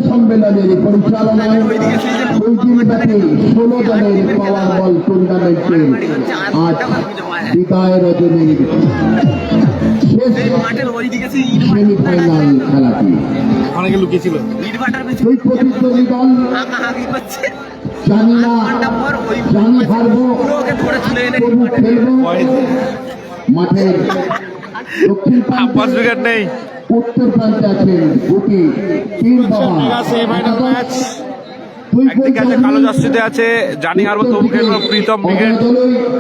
সম্মেলনের পরিচালনায় 16 দলের পাওয়ার বল টুর্নামেন্টের আজ বিদায় রজনীর সেমিফাইনাল খেলাটি দুই প্রতিদ্বন্দ্বী দল জানি না জানি হারবো তবু খেলবো মাঠের দক্ষিণ নেই উত্তর প্রান্তে আছেন গুটি পীর বাবা একদিকে আছে কালো জার্সিতে আছে জানি হারবো তবু খেলবো প্রীতম ব্রিগেড,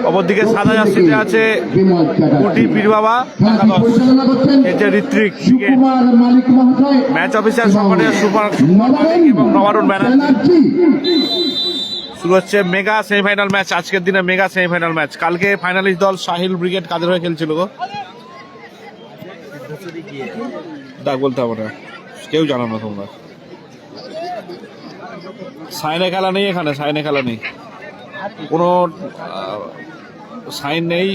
অপরদিকে সাদা জার্সিতে আছে গুটি পীর বাবা, ঋত্বিক ম্যাচ অফিসার সম্মানীয় সুপার এবং নবারুণ ব্যানার্জি। শুরু হচ্ছে মেগা সেমিফাইনাল ম্যাচ, আজকের দিনে মেগা সেমিফাইনাল ম্যাচ। কালকে ফাইনালিস্ট দল সাহিল ব্রিগেড কাদের হয়ে খেলছিল গো? ডাক বলতে হবে না, কেউ জানো না তোমরা। সাইনে খেলা নেই এখানে, সাইনে খেলা নেই, কোনো সাইন নেই,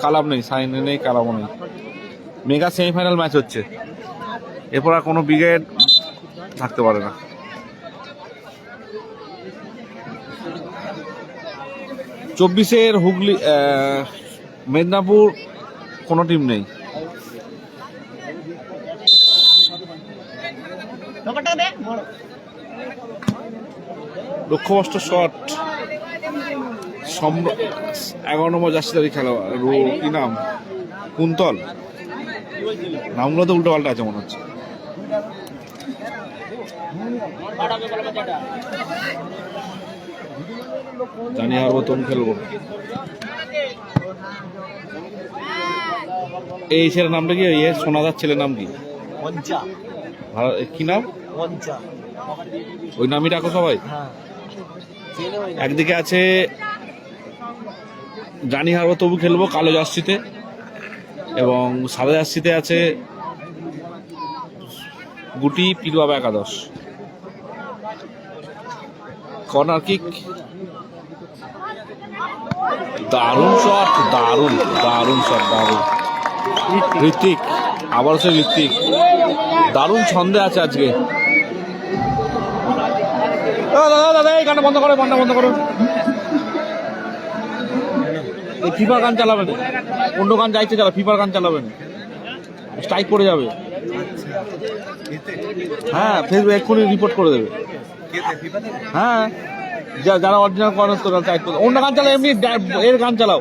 কালাম নেই, সাইনে নেই, কালামও নেই। মেগা সেমিফাইনাল ম্যাচ হচ্ছে, এরপর আর কোনো ব্রিগেড থাকতে পারে না। চব্বিশের হুগলি মেদিনীপুর কোনো টিম নেই। লক্ষ্যবস্ত শট 11 নম্বর জার্সিদারি খেলোয়াড়, কি নাম, কুন্তল, নামগুলো তো উল্টো পাল্টা আছে মনে হচ্ছে। জানি হারবো তুমি খেলবো। এই ছেলের নামটা কি? সোনাদার ছেলের নাম কি? কি নাম? ওই নামই ডাকো সবাই। একদিকে আছে জানি হারবো তবু খেলবো কালো জার্সিতে, এবং সাদা জার্সিতে আছে গুটি পীর বাবা একাদশ। কর্নার কিক, দারুণ শট, দারুণ দারুণ শট, দারুণ। ঋত্বিক, আবার সে ঋত্বিক দারুণ ছন্দে আছে আজকে। দাদা এই গানটা বন্ধ করো, গানটা বন্ধ করো। এই ফিফার গান চালাবেন, অন্য গান যাইতে চালা, ফিফার গান চালাবেন, স্ট্রাইক করে যাবে। হ্যাঁ, ফেসবুক এক্ষুনি রিপোর্ট করে দেবে। হ্যাঁ, যারা অরিজিনাল কর্নার তো চাইতে অন্য গান চালাও, এমনি এর গান চালাও,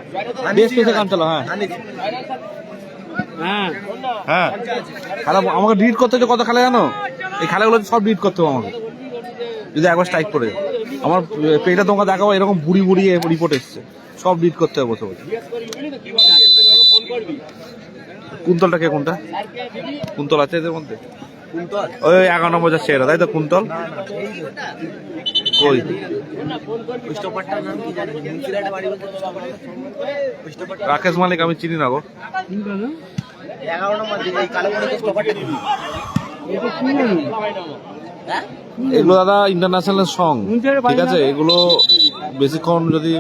বেশ বেশি গান চালাও। হ্যাঁ হ্যাঁ, খেলা আমাকে ডিলিট করতে হচ্ছে। কত খেলা জানো? এই খেলাগুলো সব ডিলিট করতে হবে আমাকে, যদি একবার স্ট্রাইক করে। আমার পেটা তোমাকে দেখাবো, এরকম বুড়ি বুড়ি রিপোর্ট এসছে, সব ডিলিট করতে হবে বসে বসে। কুন্তলটা কে? কোনটা কুন্তল আছে এদের মধ্যে? ওই 11 নম্বর যাচ্ছে এরা, তাই তো? কুন্তল কই? রাকেশ মালিক আমি চিনি না গো। এগুলো দাদা ইন্টারন্যাশনাল সং, ঠিক আছে? এগুলো বেশিক্ষণ যদি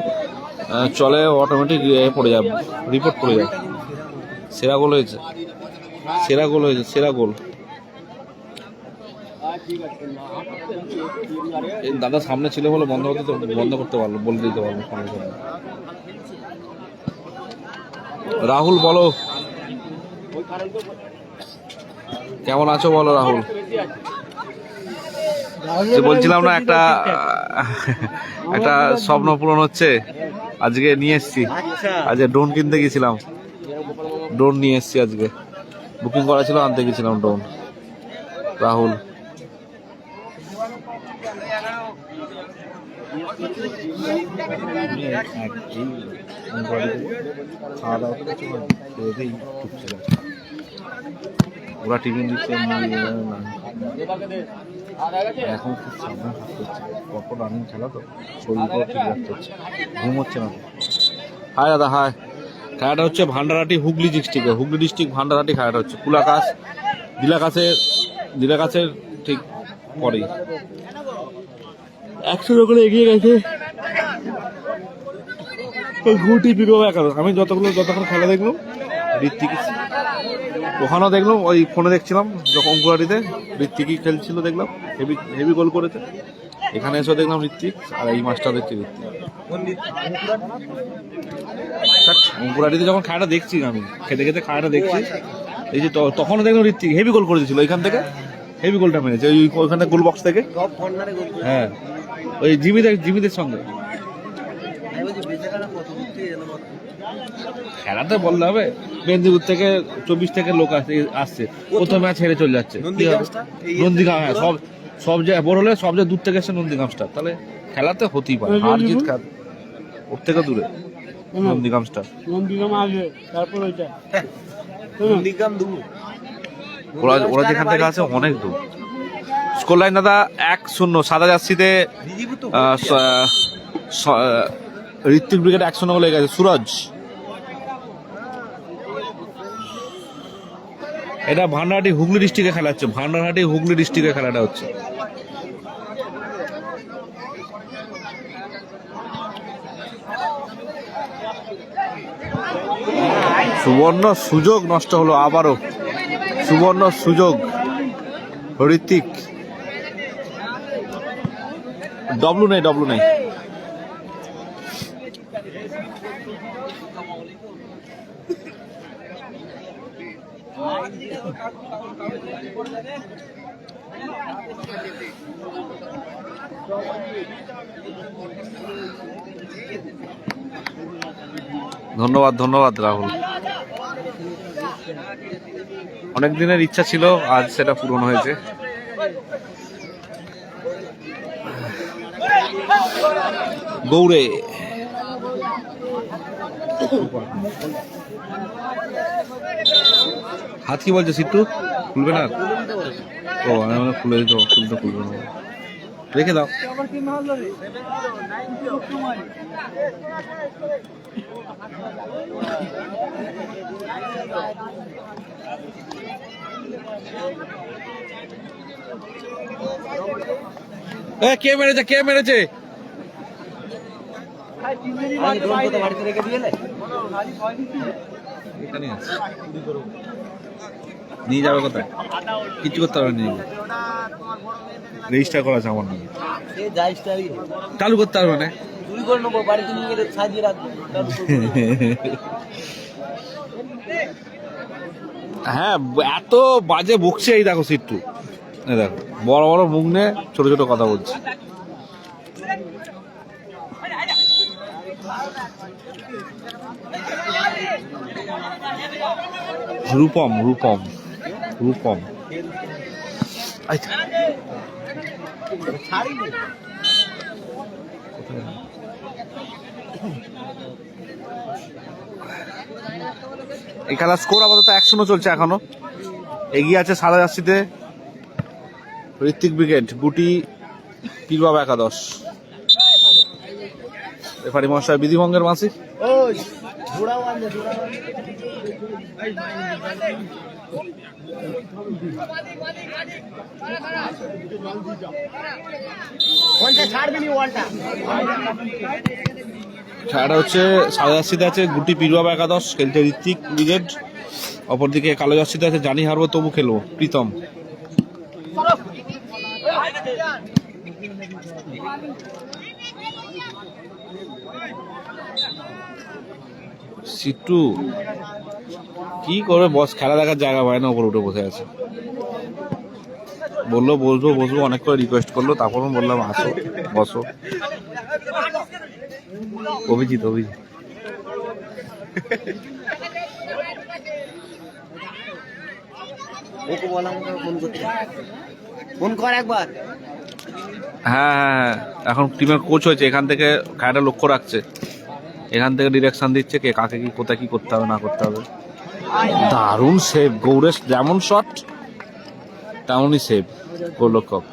চলে অটোমেটিক পড়ে যাবে, রিপোর্ট পড়ে যাবে। সেরা গোল হয়েছে, সেরা গোল হয়েছে, সেরা গোল। দাদা সামনে ছিল বলে বন্ধ করতে পারলো, বলে দিতে পারলো। রাহুল বলো, কেমন আছো বলো রাহুল? বলছিলাম না একটা একটা স্বপ্ন পূরণ হচ্ছে, আজকে নিয়ে এসছি। আজকে ড্রোন কিনতে গেছিলাম, ড্রোন নিয়ে এসছি আজকে, বুকিং করা ছিল, আনতে গেছিলাম ড্রোন। রাহুল ওরা টিফিন দিচ্ছে, এখন খুব সাবধান থাকতে হচ্ছে, কত রানিং খেলা তো, শরীর ঠিক রাখতে হচ্ছে, ঘুম হচ্ছে না। হাই দাদা, হাই। খেলাটা হচ্ছে ভান্ডারহাটি হুগলি ডিস্ট্রিক্টে, হুগলি ডিস্ট্রিক্ট ভান্ডারহাটি খেলাটা হচ্ছে। কুলাকাশ দিলাকাশের ঠিক পরেই 100 করে এগিয়ে গেছে গুটি পিরো একাদশ। আমি যতক্ষণ খেলা দেখলাম ঋত্বিক, ওখানেও দেখলাম, ওই ফোনে দেখছিলাম যখন অঙ্কুরাটিতে ঋত্বিকই খেলছিল, দেখলাম হেভি হেভি গোল করেছে। এখানে এসে দেখলাম ঋত্বিক, আর এই মাছটা দেখছি ঋত্বিক। অঙ্কুরাটিতে যখন খেলাটা দেখছি, আমি খেতে খেতে খেলাটা দেখছি, এই যে তখনও দেখলাম ঋত্বিক হেভি গোল করে দিয়েছিল। এখান থেকে হেভি গোলটা মেরেছে, ওইখানে গোল বক্স থেকে। হ্যাঁ, ওই জিমিদের সঙ্গে খেলাতে বললে হবে। মেদিনীপুর থেকে 24 থেকে লোক আসছে, প্রথম ম্যাচ হেরে চলে যাচ্ছে। নন্দীগ্রাম, হ্যাঁ, সব যে বড় হলে সব যে দূর থেকে এসে নন্দীগ্রাম স্টার, তাহলে খেলাতে হতেই পারে হার জিত, ওর থেকে দূরে নন্দীগ্রাম স্টার। ওরা যেখান থেকে আছে অনেক দূর। স্কোর লাইন দাদা 1-0 সাদা জার্সিতে ঋত্বিক ব্রিগেড 1-0 গোলে গেছে। সুরজ, এটা ভান্ডারহাটি হুগলি ডিস্ট্রিক্টে খেলা হচ্ছে, ভান্ডারহাটি হুগলি ডিস্ট্রিক্টে খেলাটা হচ্ছে। সুবর্ণ সুযোগ নষ্ট হলো, আবারও সুবর্ণ সুযোগ। ঋত্বিক ডব্লু নেই। ধন্যবাদ রাহুল। অনেক দিনের ইচ্ছা ছিল, আজ সেটা পূরণ হয়েছে। গৌড়ে হাত কি বলছে? সিট্টু খুলবে না? ও আমি খুলে দিত, খুলবে না, রেখে দাও। কে মেরেছে? নিয়ে যাবে কোথায়? কিছু করতে পারবে, নিয়ে রেজিস্টার করা আছে আমার নামে, চালু করতে পারবে না। হ্যাঁ, এত বাজে বকছে। এই দেখো সিট্টু, দেখো বড় বড় মুখ নিয়ে ছোট ছোট কথা বলছে। রূপম আচ্ছা, এই খেলার স্কোর আপাতত 1-0 চলছে এখনো। এগিয়ে আছে সাদা জার্সিতে ঋত্বিক ব্রিগেড, গুটি পীরবাবা একাদশ। রেফারি মহাশয় বিধিভঙ্গের মাসি। খেলাটা হচ্ছে সাদা জার্সিতে আছে গুটি পীরবাবা একাদশ, খেলছে ঋত্বিক ব্রিগেড। অপরদিকে কালো জার্সিতে আছে জানি হারবো তবু খেলবো প্রীতম। সিট্টু কি করবে বস, খেলা দেখার জায়গা পায় না, ওপর উঠে বসে আছে। বললো বসবো অনেক করে রিকোয়েস্ট করলো, তারপর বললাম আসো বসো। অভিজিৎ হ্যাঁ, এখন টিমের কোচ হয়েছে, এখান থেকে খেলাটা লক্ষ্য রাখছে, এখান থেকে ডিরেকশন দিচ্ছে কে কাকে কি কোথায় কি করতে হবে না করতে হবে। দারুণ সেভ গৌরেশ, যেমন শট তেমনই সেভ গোলরক্ষক।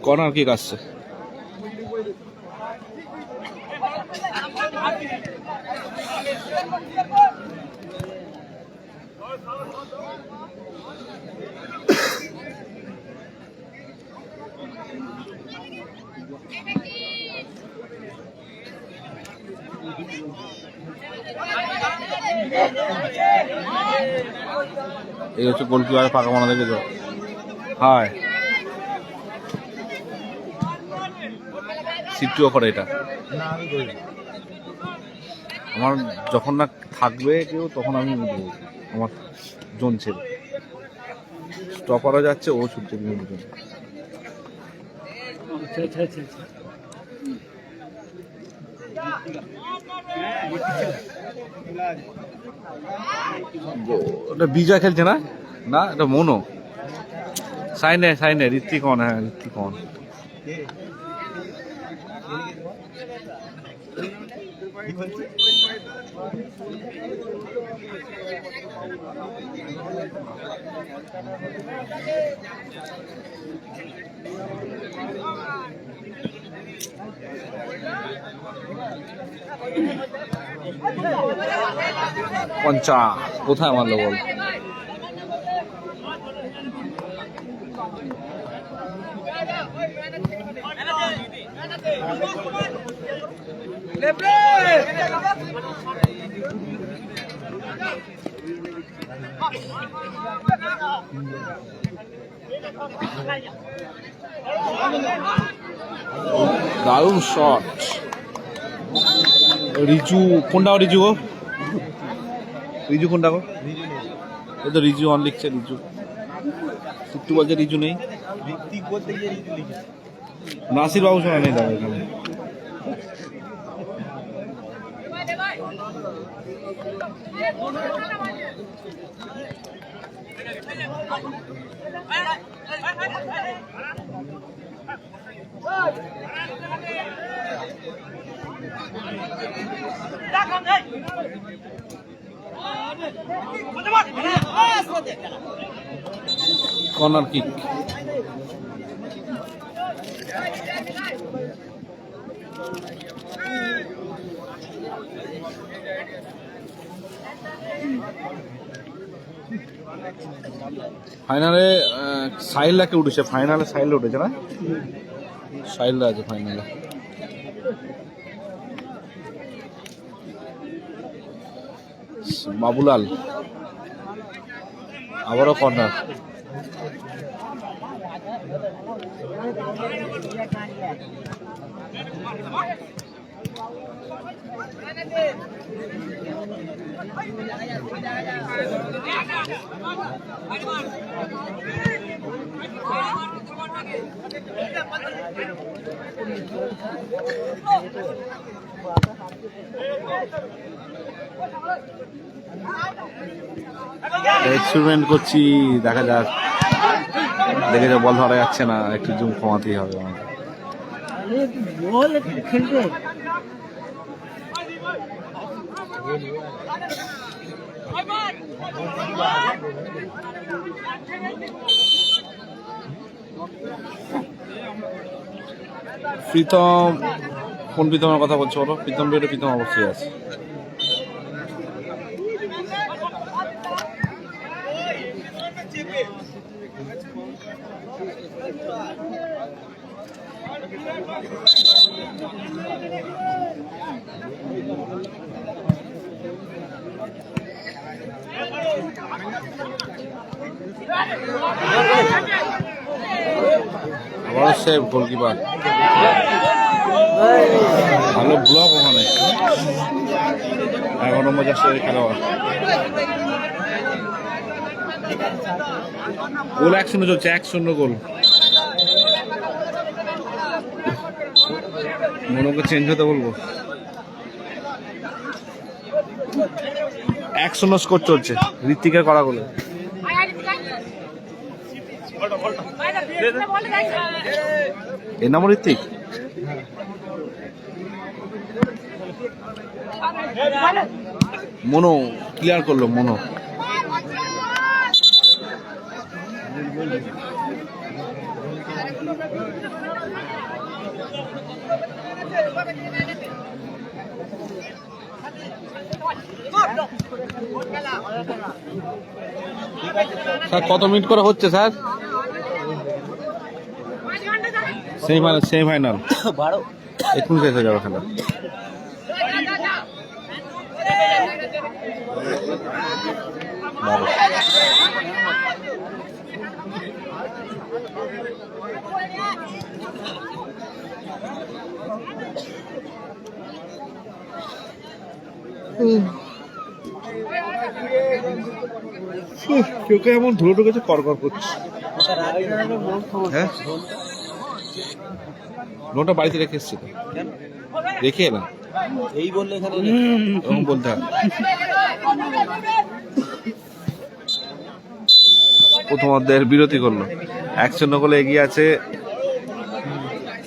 কর্নার কিক আসছে। এই হচ্ছে গোলকিপার ফাঁকা মানা দেখেছো? হায় সিটিও করে এটা। আমার যখন না থাকবে কেউ তখন আমি উঠবো, আমার জোন ছিল। স্টপারও যাচ্ছে, ও ছুটছে বিভিন্ন জন্য। ওটা বিজয় খেলছে না? না, এটা মনো। সাইনে ঋত্বিকন। হ্যাঁ, ঋত্বিকন। পঞ্চা কোথায় মারলো বল? দারুণ শট। রিজু কোনটা? রিজু গো, রিজু কোনটা গো? এই তো রিজু অন লিখছে। রিজু একটু বলছে রিজু নেই। নাসির বাবু শোনা নেই দাদা এখানে। Corner kick. ফাইনালে সাহিলকে উঠেছে। ফাইনালে সাহিল উঠেছে না? সাহিলরা আছে ফাইনালে। বাবুলাল আবারও কর্নার। এক্সপেরিমেন্ট করছি, দেখা যাক। দেখে যা বল ধরা যাচ্ছে না, একটু জুম কমাতেই হবে আমাকে। প্রীতম, কোন প্রীতমের কথা বলছো বলো? প্রীতম বেড়ে প্রীতম অবশ্যই আছে। আবার সেভ গোলকিপার। ভালো ব্লক ওখানে। 11 নম্বর যাচ্ছে খেলোয়াড়। গোল 1-0 চলছে। 1-0 গোল। মনোকে চেঞ্জ হতে বলবো। 1-0 স্কোর চলছে। ঋত্বিকের করা গোলে। এর নাম ঋত্বিক। মনো ক্লিয়ার করলো। মনো স্যার কত মিনিট করে হচ্ছে স্যার? সেমিফাইনাল 12 শেষ হয়ে যাবে খেলা। চোখে এমন ধুলো ঢুকেছে, করকর করছে। হ্যাঁ, নোটা বাড়িতে রেখে এসছি তো, রেখে এলাম। এই বললে এখানে বলতে হবে। প্রথম অধ্যায়ের বিরতি করলো, 1-0 গোলে এগিয়ে আছে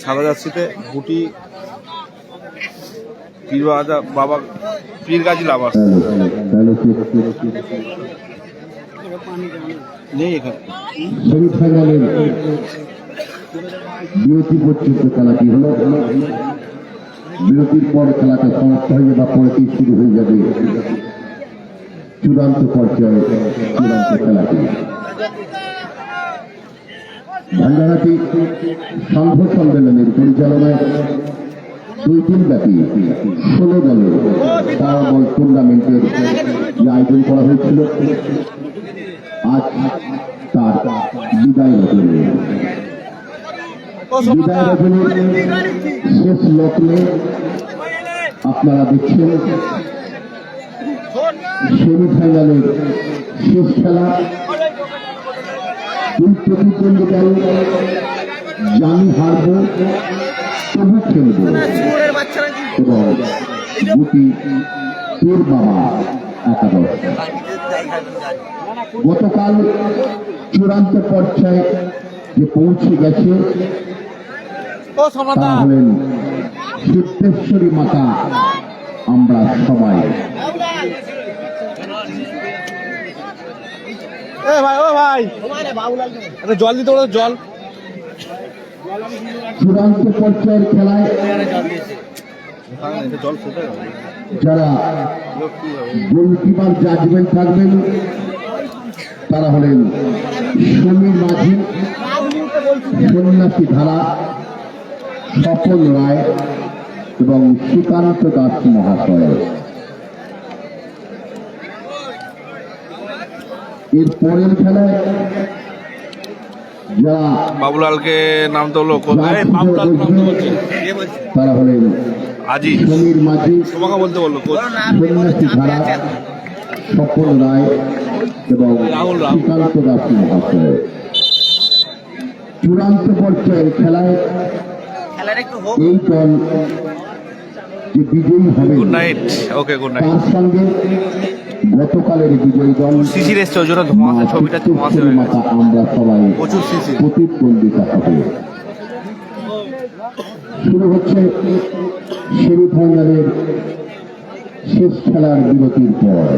সাদা জার্সিতে গুটি বাবা পীরগাজী লাভার নেই এখানে। সেমিফাইনালের বিরতি পর্যন্ত খেলাটি হলো। বিরতির পর খেলাটা সমাপ্ত হয়ে বা পরেতেই শুরু হয়ে যাবে চূড়ান্ত পর্যায়ে চূড়ান্ত খেলাটি। ভাঙ্গারাটি সংঘ সম্মেলনের পরিচালনায় 2 দিন ব্যাপী 16 দলের পাওয়ারবল টুর্নামেন্টের যে আয়োজন করা হয়েছিল, আজ তার বিদায় রজনী। বিদায় রজনীর শেষ লগ্নে আপনারা দেখছেন সেমিফাইনালের শেষ খেলা। 2 প্রতিদ্বন্দ্বিতায় জানি হারব তবু খেলব এবং দুটি পীর বাবা একাদশ। গতকাল চূড়ান্ত পর্যায়ে যে পৌঁছে গেছে তারা হলেন সিদ্ধেশ্বরী মাতা। আমরা সবাই জল দিতে বলো, জল। চূড়ান্ত পর্যায়ের খেলায় যারা গোলকিপার জাজমেন্ট থাকবেন তারা হলেন সমীর মাঝি, সন্ন্যাসী ধারা, স্বপন রায় এবং সুকান্ত দাস মহাশয়। এর পরের খেলায় যারা বাবুলালকে নাম তো লোক তারা হলেন আজি সমীর মাঝি, তোমাকে বলতে বললো সন্ন্যাসী ধারা, স্বপন রায় এবং সুকান্ত দাস মহাশয়। চূড়ান্ত পর্যায়ের খেলায় এই দল যে বিজয়ী হবে গুড নাইট। ওকে, গুড নাইট। তার সঙ্গে গতকালের বিজয়ী দল শিশির এসছে, ওই জন্য ধোঁয়াশা, ছবিটা ধোঁয়াশা হয়ে গেছে। আমরা সবাই প্রচুর শিশির। প্রতিদ্বন্দ্বিতা হবে। শুরু হচ্ছে সেমিফাইনালের শেষ খেলার বিরতির পর।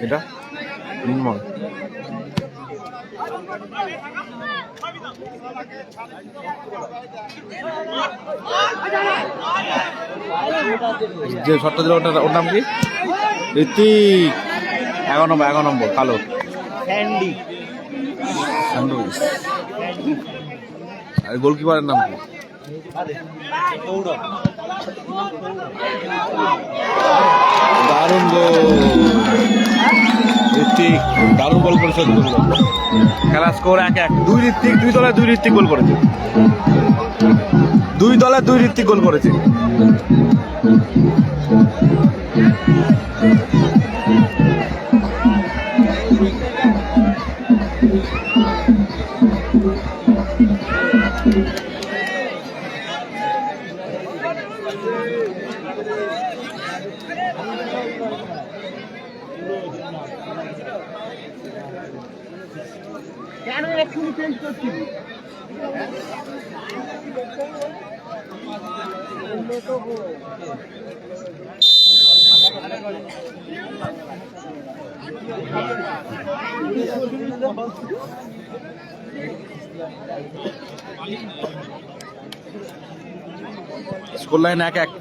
এটা নির্মল যে শটটা দিল ওর নাম কি? ঋত্বিক। 11 নম্বর কালো আর গোলকিপারের নাম কি? দারুণ গোল ঋত্বিক, দারুণ গোল করেছে। খেলা স্কোর 1-1। 2 ঋত্বিক, 2 দলে 2 ঋত্বিক গোল করেছে। 2 দলে 2 ঋত্বিক গোল করেছে। কেন এক্ষুনি চেঞ্জ করছি? Score line 1-1।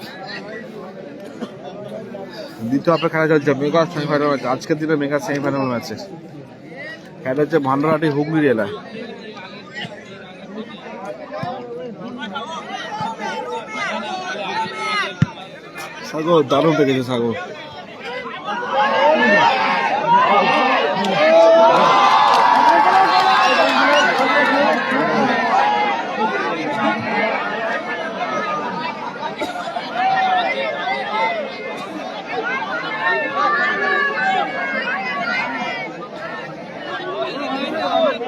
দ্বিতীয় হাফে খেলা চলছে মেগা সেমিফাইনাল ম্যাচ। আজকের দিনে মেগা সেমিফাইনাল ম্যাচে খেলা হচ্ছে ভান্ডারহাটি হুগলি জেলায়। সাগর দারুণ পেয়েছে সাগর।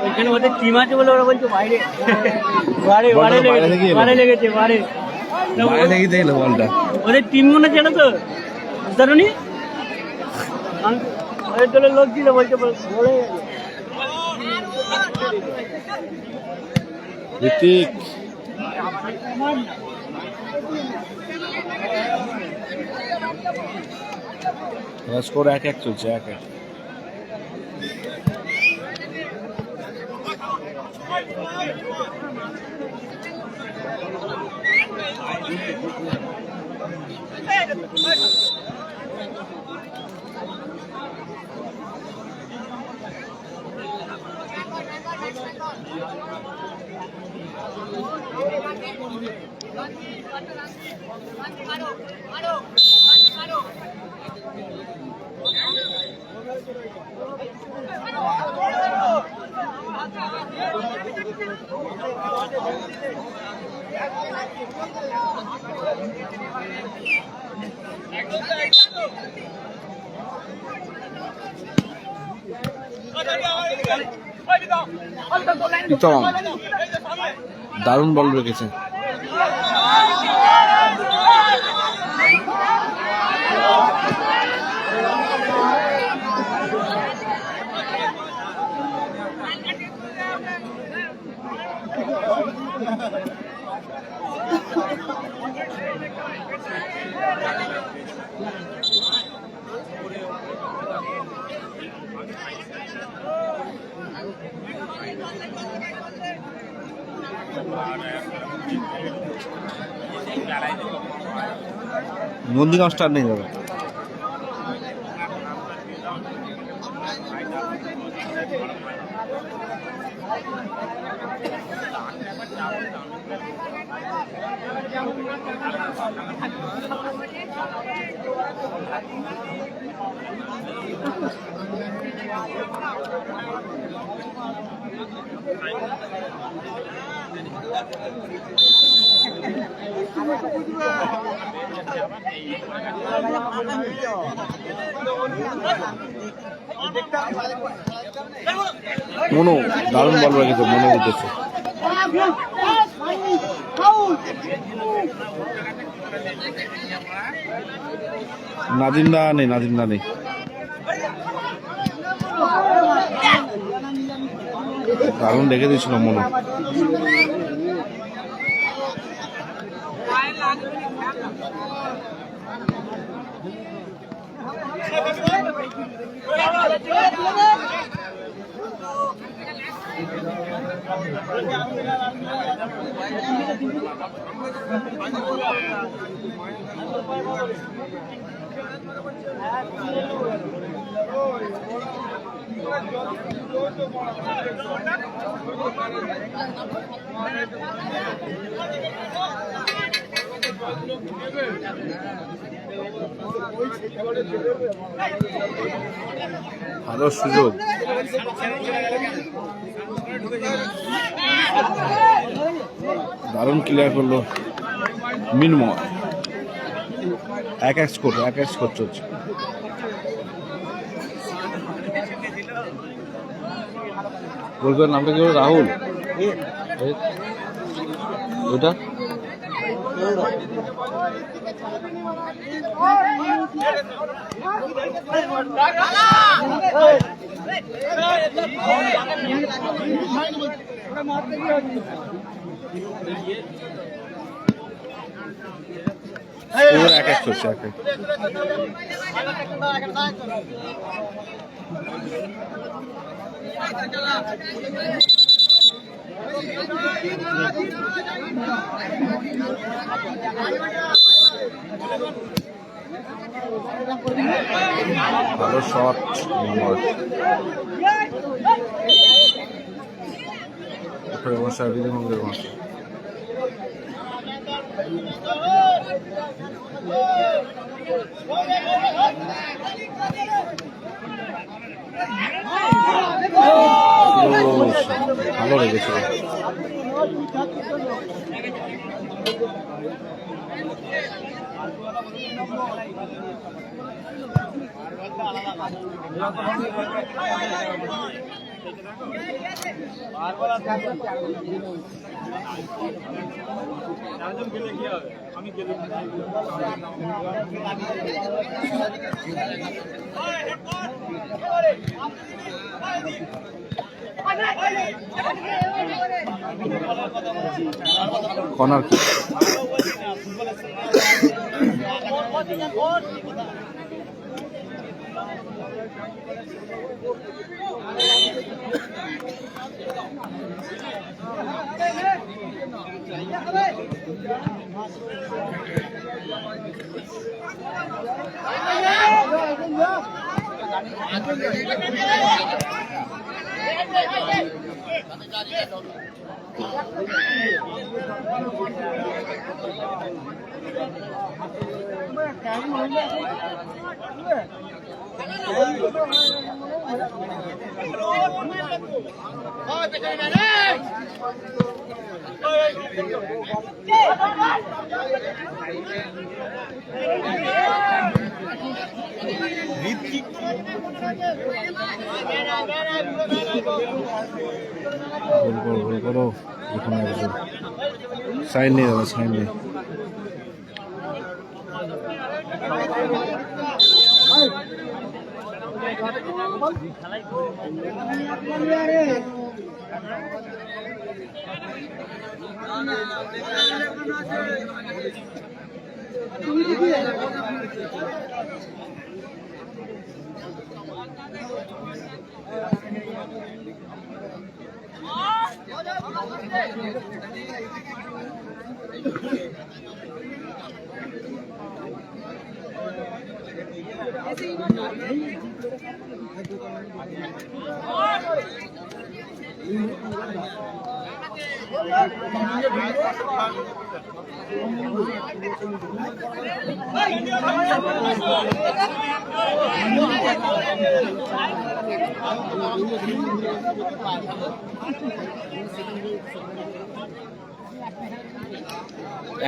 ওইখানে ওদের টিম আছে বলে ওরা বলছে বাইরে বারে লেগেছে বারে থেকে দেখলো বলটা। ওদের টিম মনে ছিল তো ধরুনি ওদের দলের লোক ছিল বলছে বলে ঋতিক স্কোর 1-1 চলছে 1-1। প্রীতম দারুণ বল রেখেছে। নন্দীগাঁও স্টার নেই যাবে। মনো দারুণ বল রেখেছে, মনে উঠেছে। নাদিমদা নেই, নাদিমদা নেই। দারুণ রেখে দিয়েছিল মনো। ভালো সুযোগ। দারুণ ক্লিয়ার করলো মিনময়। 1-1 স্কোর, 1-1 স্কোর চলছে। গোলকিপারের নামটা কি হলো? রাহুল। ওটা এক এক চলছে, এক এক। ভালো শট ভালো লেগেছিল। কর্নার কি করো সাইন নেই দাদা, সাইন নেই।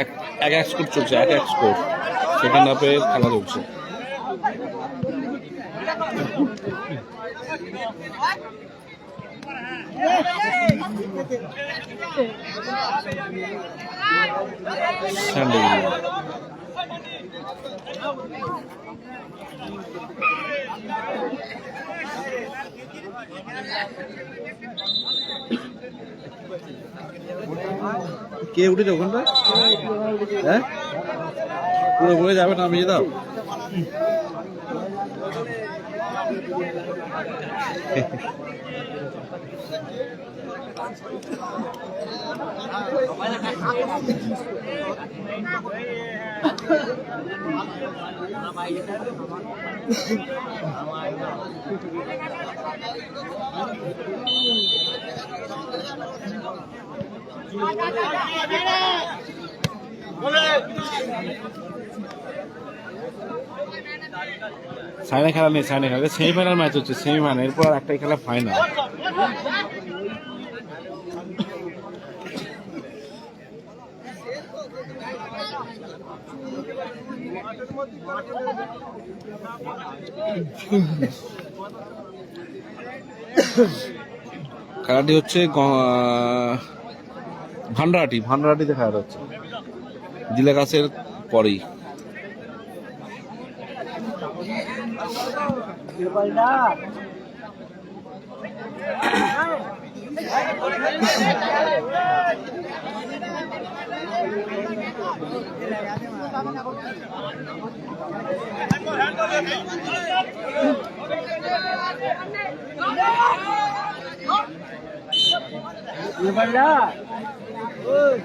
এক এক স্কোর চলছে, এক এক স্কোর। সেকেন্ড হাফে খেলা চলছে। কে উঠেছে ওখানটা? হ্যাঁ, পুরো বয়ে যাবে, নামিয়ে দাও। সাইনা খেলা নেই, সাইনা খেলা সেমিফাইনাল ম্যাচ হচ্ছে, সেমিফাইনাল, এরপর একটাই খেলা ফাইনাল। খেলাটি হচ্ছে ভান্ডারাটিতে খেলা হচ্ছে। জিলেকাসের পরেই।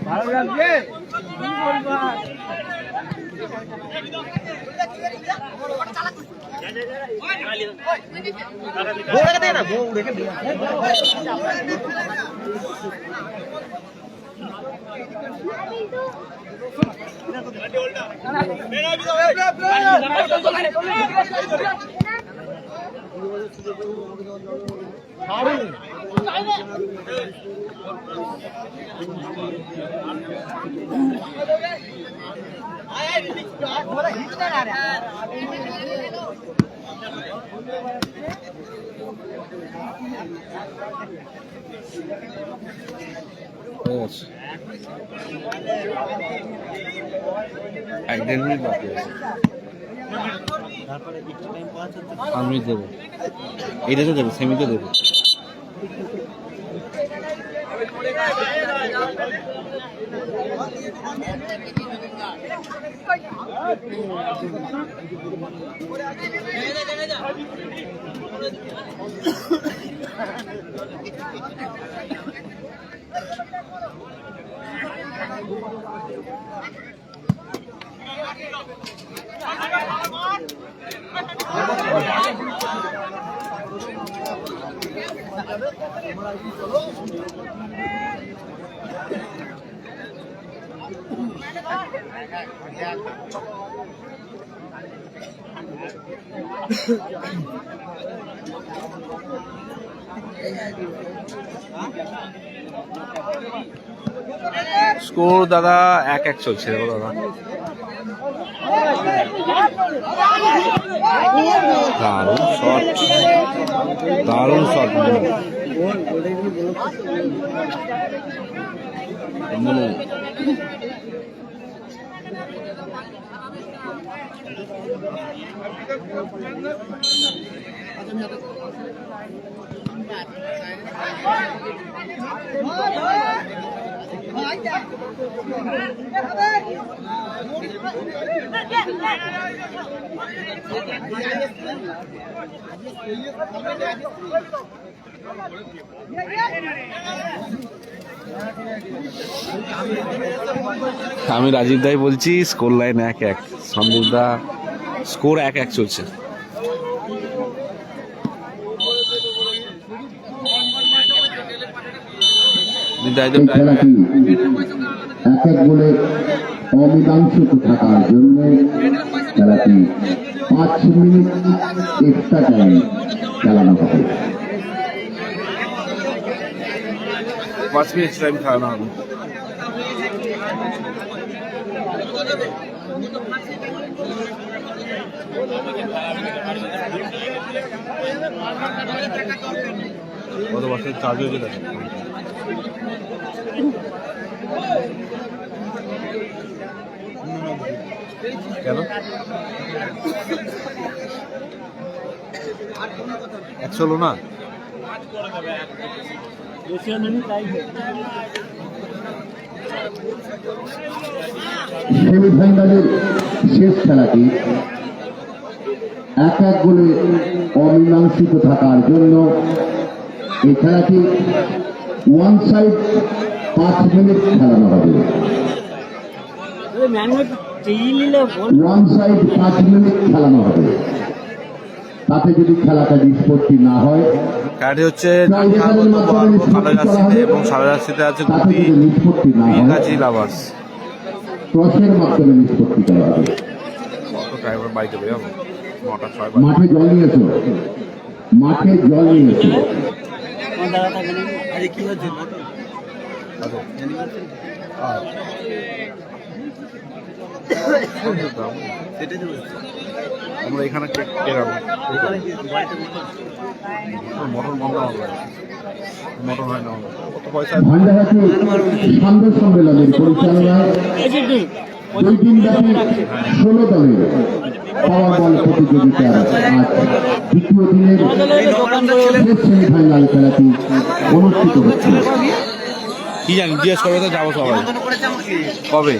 ভালো লাগছে হয়ে গেছে। 1-1.5 মিনিট বাকি আছে। 5 মিনিট দেবে, এইটাতে দেবে, সেমিতে দেবে। স্কোর দাদা 1-1 চলছে দাদা। দারুণ শট, দারুণ শট। আমি রাজীব দাই বলছি, স্কোর লাইন 1-1। সন্দীপ দা স্কোর 1-1 চলছে। খেলাটি 1-1 গোলে অমীমাংসিত থাকার জন্য খেলাটি 5 মিনিট এক্সট্রা টাইম খেলানো হবে। 5 মিনিট টাইম খেলানো হবে। কত বছর চার্জ হয়েছে দেখো কেন 100 হলো না। সেমিফাইনালের শেষ খেলাটি 1-1 গোলে অমীমাংসিত থাকার জন্য এই খেলাটি ওয়ান সাইড 5 মিনিট খেলানো হবে। ওয়ান সাইড 5 মিনিট খেলানো হবে। তাতে যদি খেলাটা নিষ্পত্তি না হয়, খেলাটি হচ্ছে কালো জার্সিতে এবং সাদা জার্সিতে আছে গুটি নীলগাছি লাভার্স। টসের মাধ্যমে নিষ্পত্তি করা হবে। ড্রাইভার বাইকে বের হবে 9টা 6 মাঠে জল নিয়েছো, মাঠে জল নিয়েছো। কি হচ্ছে আমরা এখানে মটন বন্ধ হবে, মটন হয় না। কত পয়সা? ভান্ডারাটি সান্ধ্য সম্মেলনের পরিচালনায় দুই দিন ব্যাপী 16 দলের পাওয়ার বল প্রতিযোগিতার আজ দ্বিতীয় দিনের শেষ সেমিফাইনাল খেলাটি অনুষ্ঠিত হচ্ছে। কি জানি জিজ্ঞেস করবে তো যাবো সবাই। কবে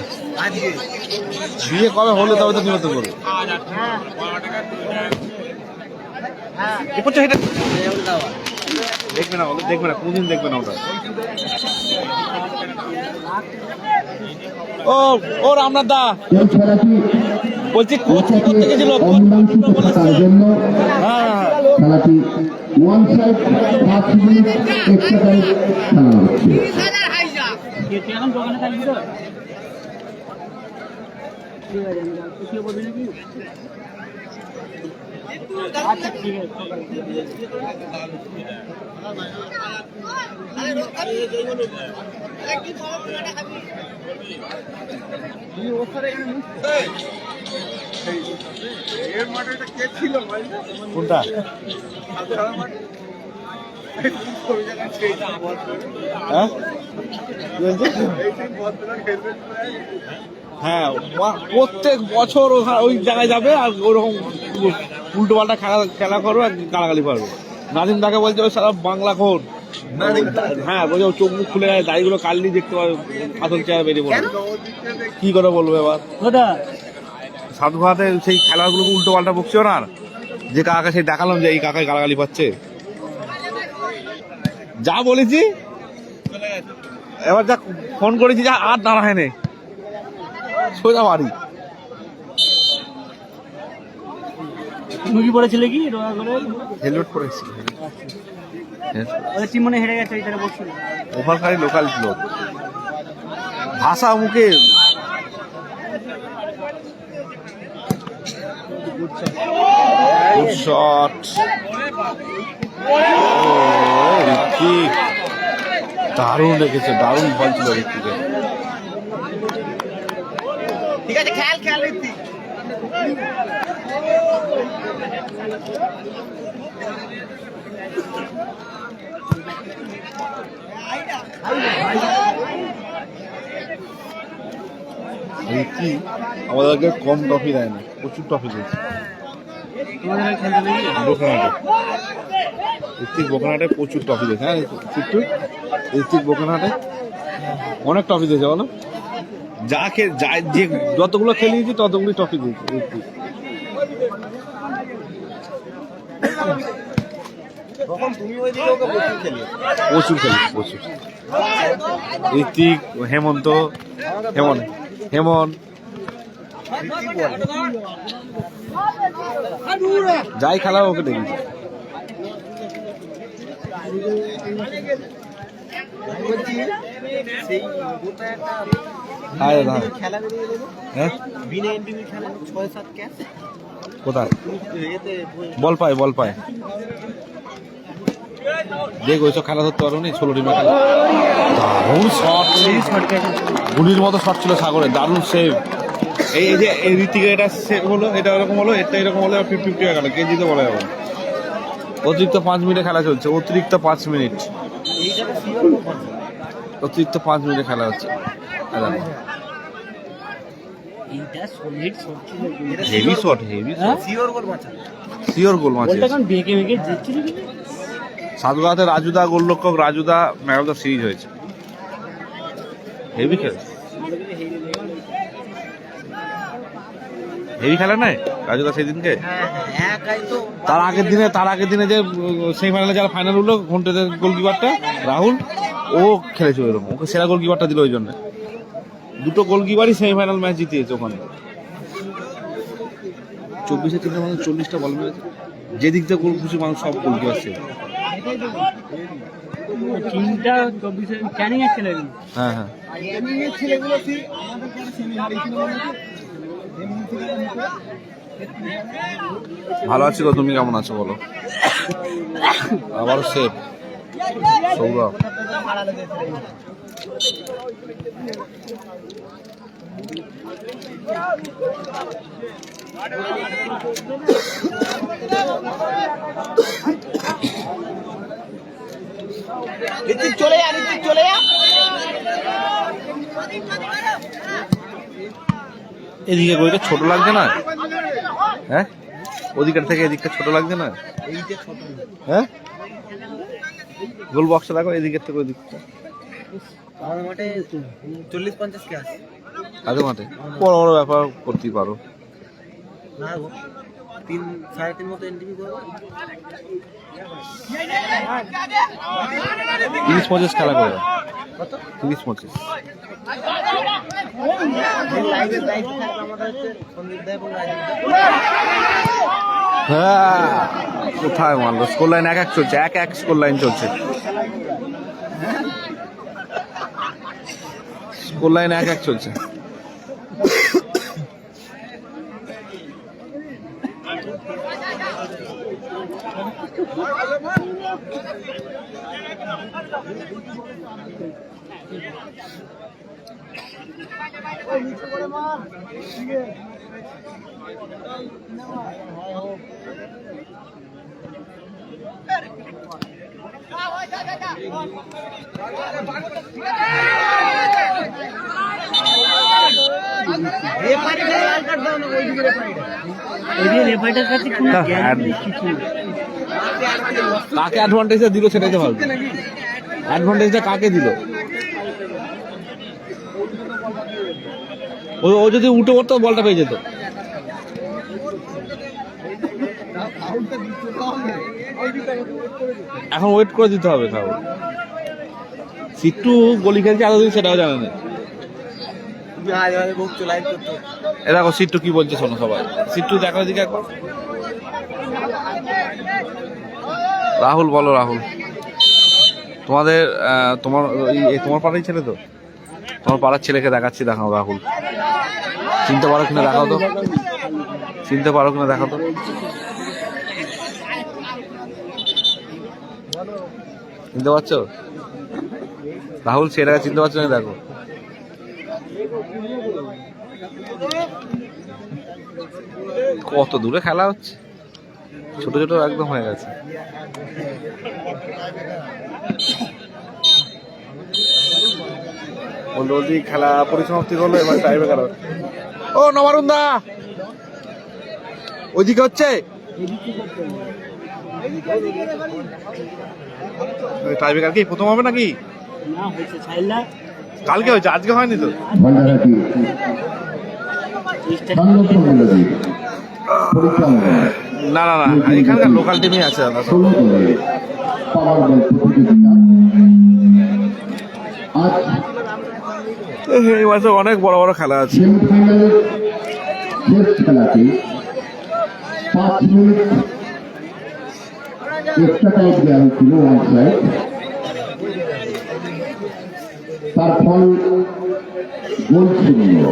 বিয়ে কবে হলে তবে তো নিমন্ত্রণ করবে। দেখবে না ওদের, দেখবে না কোনদিন দেখবে না ওটা। ও রামনাথ দা এই খেলাটি বলছি কোচ কি করতে গেছিল? অমীমাংসিত থাকার জন্য খেলাটি one side 5 minute extra time খেলা হচ্ছে। এখন দোকানে থাকবি তো? ঠিক আছে, আমি বলবি নাকি? আচ্ছা ঠিক আছে। কোনটা? হ্যাঁ হ্যাঁ প্রত্যেক বছর ওই জায়গায় যাবে আর ওরকম উল্টো পাল্টা খেলা করবে আর গালাগালি পারবে। নাদিম তাকে বলছে ওই সারা বাংলা খোর। হ্যাঁ বলছে ও চোখ মুখ খুলে দাড়িগুলো কাটলি দেখতে পাবে, আসল চেয়ার বেরিয়ে পড়বে। কি করে বলবো এবার? সাধুঘাটে সেই খেলাগুলোকে উল্টো পাল্টা বকছে না, যে কাকাকে সেই দেখালাম যে এই কাকায় গালাগালি পাচ্ছে। যা বলেছি এবার যা ফোন করেছি যা আর দাঁড়ায় নে, সোজা বাড়ি। মুখি পড়েছিল কি হেলমেট পরেছি। টিম মনে হেরে গেছে, এখানে বসছিল ওভারকারী লোকাল লোক ভাষা মুখে। শট দারুণ রেখেছে, দারুণ বল ছিল ঋত্বিকে। ঠিক আছে, খেয়াল খেয়াল ঋত্বিক। ঋত্বিক আমাদেরকে কম ট্রফি দেয় না, প্রচুর ট্রফি দিয়েছে বোকানাটে। ঋত্বিক বোকানাটে প্রচুর ট্রফি দিয়েছে। হ্যাঁ ঋত্বিক বোকানাটে অনেক ট্রফি দিয়েছে বলো। যাকে যে যতগুলো খেলিয়েছি ততগুলি ট্রফি দিয়েছে ঋত্বিক। প্রচুর খেলিয়েছে প্রচুর। ঋত্বিক, হেমন্ত, হেমন যাই খেলা ওকে দেখি। কোথায় বল পায় দেখ ওইসব খেলা ধরতে পারো নি। 16 টিমের খেলা, দারুণ শট, গুলির মতো শট ছিল সাগরে, দারুণ সেভ। এই যে এই ঋতিকে এটা সেভ হলো, এটা এরকম হলো, এটা এরকম হলো, 50-50 হয়ে গেল, কে জিতে বলা যাবে। অতিরিক্ত 5 মিনিটে খেলা চলছে, অতিরিক্ত 5 মিনিট খেলা হচ্ছে। হেভি শট, শিওর গোল মারছে। সাধুঘাটে রাজুদা গোলরক্ষক, রাজুদা ম্যান অফ দ্য সিরিজ হয়েছে। হেভি খেলা নাই রাজুদা সেদিনকে। তার আগের দিনে যে সেমিফাইনালে যারা ফাইনাল হলো, ঘন্টাতে গোলকিপারটা রাহুল, ও খেলেছে ওইরকম, ওকে সেরা গোলকিপারটা দিল। ওই জন্য দুটো গোলকিপারই সেমিফাইনাল ম্যাচ জিতিয়েছে ওখানে। 24-এ 3 মানুষ 40টা বল মেরেছে। যে দিক থেকে গোল খুশি মানুষ সব গোলকিপার ছিল। হ্যাঁ ভালো আছি গো, তুমি কেমন আছো বলো? আবারও সেভ সৌরভ। চলে যা এদিকে ওইটা ছোট লাগছে না? হ্যাঁ, ওদিকের থেকে এদিকটা ছোট লাগছে না? হ্যাঁ, গোল বক্সটা দেখো, এদিকের থেকে ওদিকটা। আমার মাঠে 40-50 কে আছে। আগে মাঠে বড় বড় ব্যাপার করতেই পারো। না গো, 3-3.5 মতো এনটিভি করবো। 30-25 খেলা করে। 30-25। লাইভে দায়িত্ব থাকবে আমাদের হচ্ছে সন্দীপ দা এবং রাজীব দা। হ্যাঁ, কোথায় মারলো? স্কোর লাইন 1-1 চলছে, 1-1 স্কোর লাইন চলছে। স্কোর লাইন 1-1 চলছে। কাকে অ্যাডভান্টেজটা দিল সেটাই তো ভাবছি। অ্যাডভান্টেজটা কাকে দিল? ও যদি উঠে পড়তো বলটা পেয়ে যেত। এখন ওয়েট করে দিতে হবে। খাও সিট্টু গলি খেলছে এতদিন, সেটাও জানে না। এ দেখো সিট্টু কি বলছে, শোনো সবাই। সিট্টু দেখো এদিকে একবার। রাহুল বলো, রাহুল তোমাদের তোমার পাড়ার ছেলে তো? তোমার পাড়ার ছেলেকে দেখাচ্ছি, দেখাও রাহুল। চিনতে পারো কিনা দেখাও তো, চিনতে পারো কিনা দেখাও তো। চিনতে পারছো রাহুল? ছেলেটা চিনতে পারছো না? দেখো কত দূরে খেলা হচ্ছে, ছোট ছোট একদম হয়ে গেছে। জলদি খেলা পরিসমাপ্তি করলো, এবার টাইমে খেলা। ও নবারুণ দা, ওইদিকে হচ্ছে টাইব্রেকার কি প্রথম হবে নাকি? কালকে হয়েছে, আজকে হয়নি তো। না না না, এখানকার লোকাল টিমই আছে দাদা। এই মাসে অনেক বড় বড় খেলা আছে। খেলাতে 5 মিনিট এক্সট্রা টাইম দেওয়া হয়েছিল ওয়ান সাইড। তার ফল গোল শূন্য।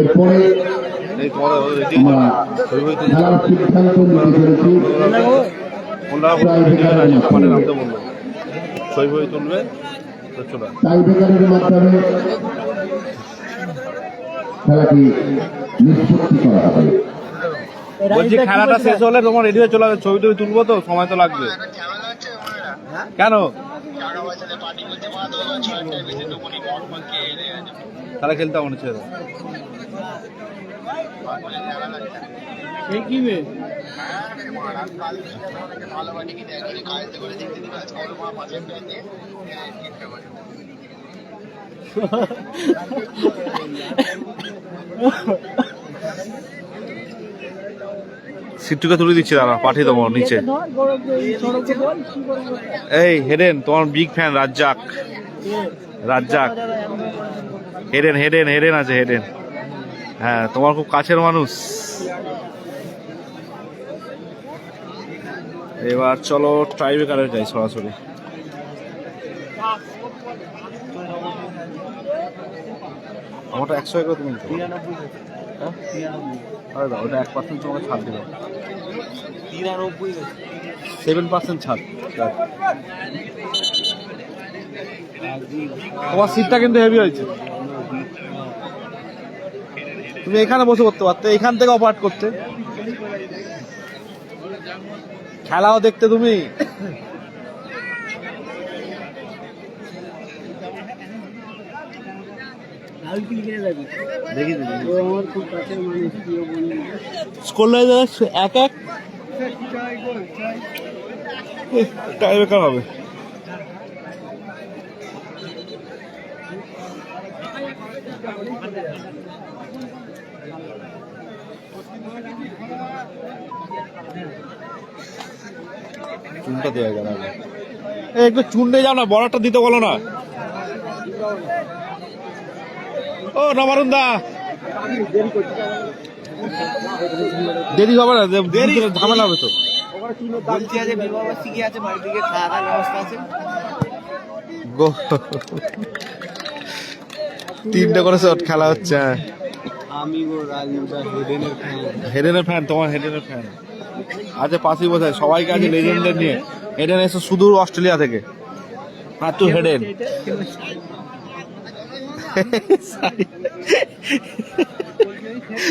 এরপরে আমরা খেলার সিদ্ধান্ত নিতে পেরেছি। টাইব্রেকারের মাধ্যমে খেলাটি নিষ্পত্তি করা হবে। বলছি খেলাটা শেষ হলে তোমার রেডি হয়ে চলে যাবে, ছবি টবি তুলবো তো, সময় তো লাগবে। কেন তারা খেলতে মনে হচ্ছে সিট্টুকে তুলে দিচ্ছি, দাঁড়া পাঠিয়ে দেবো নিচে। এই হেডেন, তোমার big fan Razzak. Razzak Hayden Hayden Hayden আছে, হেডেন। হ্যাঁ, তোমার খুব কাছের মানুষ। এবার চলো টাইব্রেকারে যাই সরাসরি। আমারটা 100 করে তুমি 93। ওটা 1% তোমাকে ছাড় দিল। 7% ছাড়। তোমার সিটটা কিন্তু হেভি হয়েছে। তুমি এখানে বসে করতে পারতে, এখান থেকে অপারেট করতে, খেলাও দেখতে তুমি। দেখি স্কোর লাইন 1-1 টাই বেকার হবে। চুনটা দেওয়া গেল, একটু চুন দিয়ে যাও না, বড়টা দিতে বলো না। ও নবারুণ দা, দেরি হবে না, ঝামেলা হবে তো। বলছি আছে বিবাহবার্ষিকী কি আছে, বাড়ি থেকে খাওয়া দাওয়ার ব্যবস্থা আছে। তিনটে করে শট খেলা হচ্ছে। আমি ও রাজুদা হেডেনের ফ্যান। হেডেনের ফ্যান, তোমার হেডেনের ফ্যান আছে পাশেই বসে, সবাইকে আছে লেজেন্ডদের নিয়ে। হেডেন এসে সুদূর অস্ট্রেলিয়া থেকে। আর তুই হেডেন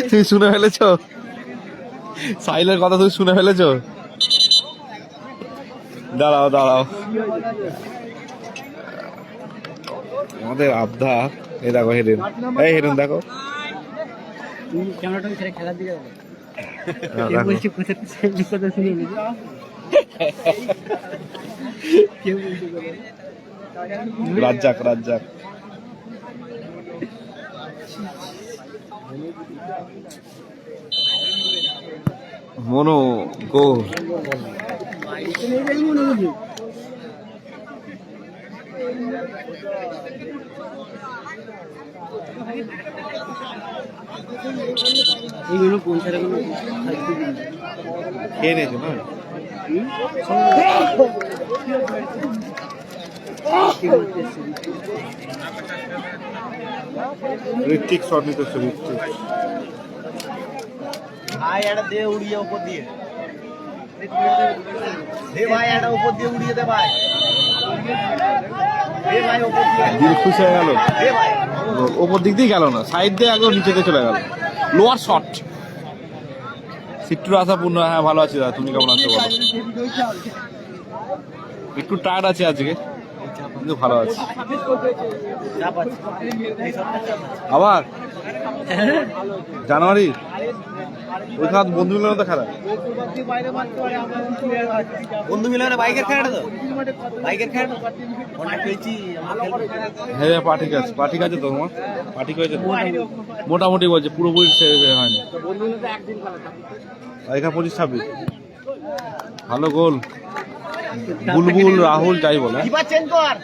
তুমি শুনে ফেলেছ সাইলের কথা, তুমি শুনে ফেলেছ। দাঁড়াও দাঁড়াও, আমাদের আবদা, এই দেখো হেডেন, এই হেডেন দেখো। ক্যামেরাটা ছেড়ে খেলার দিকে রাজ্জাক রাজ্জাক মনো গোল। এইগুলো পৌঁছাতে খেয়ে নিয়েছো না? ঋত্বিক শট নিতেছে, ঋত্বিক। ভাই এটা দে উড়িয়ে উপর দিয়ে, দে ভাই এটা উপর দিয়ে উড়িয়ে দে ভাই, দে ভাই উপর দিয়ে। দিল খুশি হয়ে গেল, দে ভাই ওপর দিক দিয়ে গেল না, সাইড দিয়ে একদম নিচে দিয়ে চলে গেল। লোয়ার শট, সিট্টুর আশাপূর্ণ। হ্যাঁ ভালো আছি দাদা, তুমি কেমন আছো বলো? একটু টায়ার্ড আছে আজকে, কিন্তু ভালো আছে। চাপ আছে, এই সবটা চাপ আছে। আবার জানুয়ারি ওইখানে বন্ধু মিলন তো খারাপ। বন্ধু মিলনে বাইকের খেলাটা তো, বাইকের খেলাটা অনেক পেয়েছি। হ্যাঁ পা ঠিক আছে, পা ঠিক আছে তো তোমার? পা ঠিক হয়েছে তো? মোটামুটি বলছে, পুরোপুরি হয়নি। এখানে 25-26 ভালো গোল। বুলবুল রাহুল যাই বলে। কিপার চেঞ্জ কর,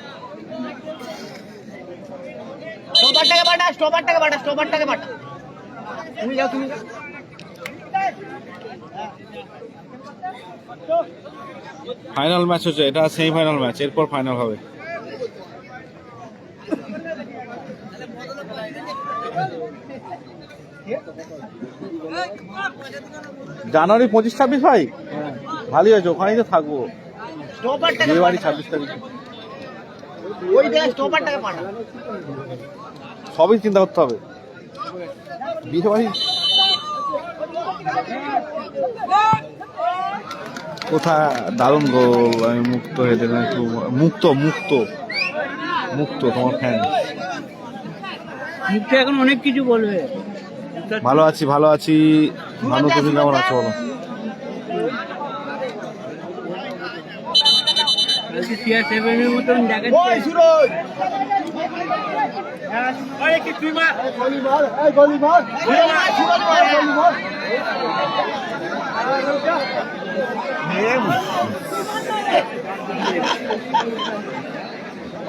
স্টপারটাকে পাঠা, স্টপারটাকে পাঠা, স্টপারটাকে পাঠা। তুমি যাও, তুমি যাও। ফাইনাল ম্যাচ হচ্ছে এটা, সেমিফাইনাল ম্যাচ, এরপর ফাইনাল হবে। জানুয়ারি 25-26 ভাই, ভালোই হয়েছে, ওখানেই তো থাকবো। স্টপারটাকে বিয়ে বাড়ি পাঠা। 26 তারিখ। ওই দেখ স্টপারটাকে পাঠা। সবই চিন্তা করতে হবে। বিয়ে বাড়ি কোথায়? দারুণ গোল। আমি মুক্ত হেঁটে একটু মুক্ত মুক্ত মুক্ত তোমার ফ্যান। মুখে এখন অনেক কিছু বলবে। ভালো আছি ভালো আছি। মানু তুমি কেমন আছো বলো?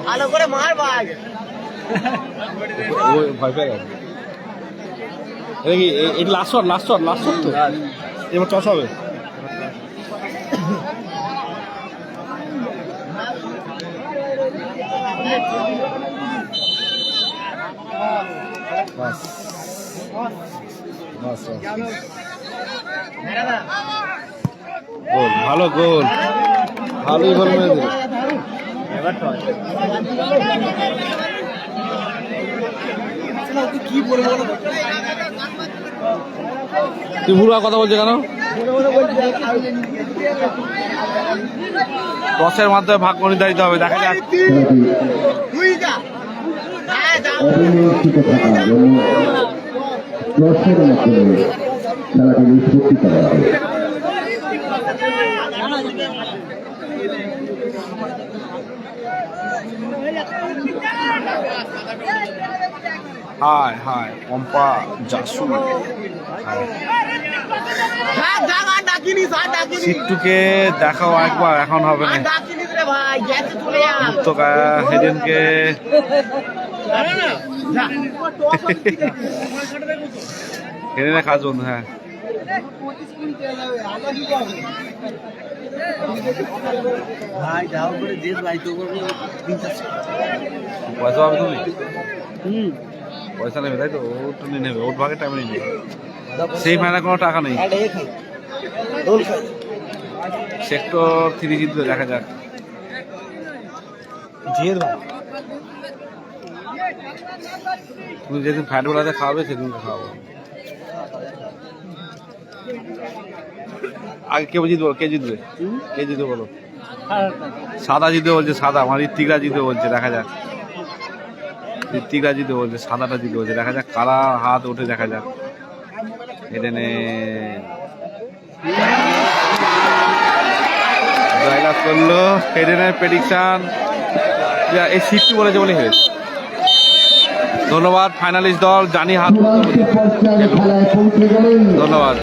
ভালো করে মার ভাই। ওই ভয় পেয়ে গেছে। এটা কি এটা last shot? Last shot, last shot তো এবার টস হবে। বাস বাস গোল, ভালো গোল, ভালোই গোল মেরে দিল। কি বলবো, তুই ভুলভাল কথা বলছে কেন? টসের মাধ্যমে ভাগ্য নির্ধারিত হবে, দেখা যাক। তুই যা। হ্যাঁ, যাও। অবিমীমাংসিত থাকার জন্য দর্শকের মাধ্যমে খেলাটি নিষ্পত্তি করা হয়। হায় হায় পম্পা জাসু সিট্টুকে দেখাও একবার, এখন হবে না। তো হেডেনকে হেডেনে কাজ বন্ধু। হ্যাঁ পয়সা পাবে তুমি? পয়সা নেবে তাই তো? ওটা নিয়ে নেবে, ওর ভাগে টাইমে নিয়ে নেবে। সেই মায়না কোনো টাকা নেই। সেক্টর 3 জিতবে, দেখা যাক। তুমি যেদিন ফ্যাট বেলাতে খাওয়াবে সেদিনকে খাওয়াবো। আগে কে জিতবো? কে জিতবে? কে জিতবে বলো? সাদা জিতবে বলছে, সাদা। আমার ঋত্বিকরা জিতবে বলছে, দেখা যাক। ঋত্বিকরা জিতবে বলছে, সাদাটা জিতবে বলছে, দেখা যাক কারা হাত ওঠে, দেখা যাক। এডেনে জয়লাভ করলো। এডেনের প্রেডিকশন এই সিট্টু বলেছে বলে হেরে। ধন্যবাদ ফাইনালিস্ট দল, জানি হাত। চূড়ান্ত পর্যায়ে খেলায় পৌঁছে গেলেন। ধন্যবাদ।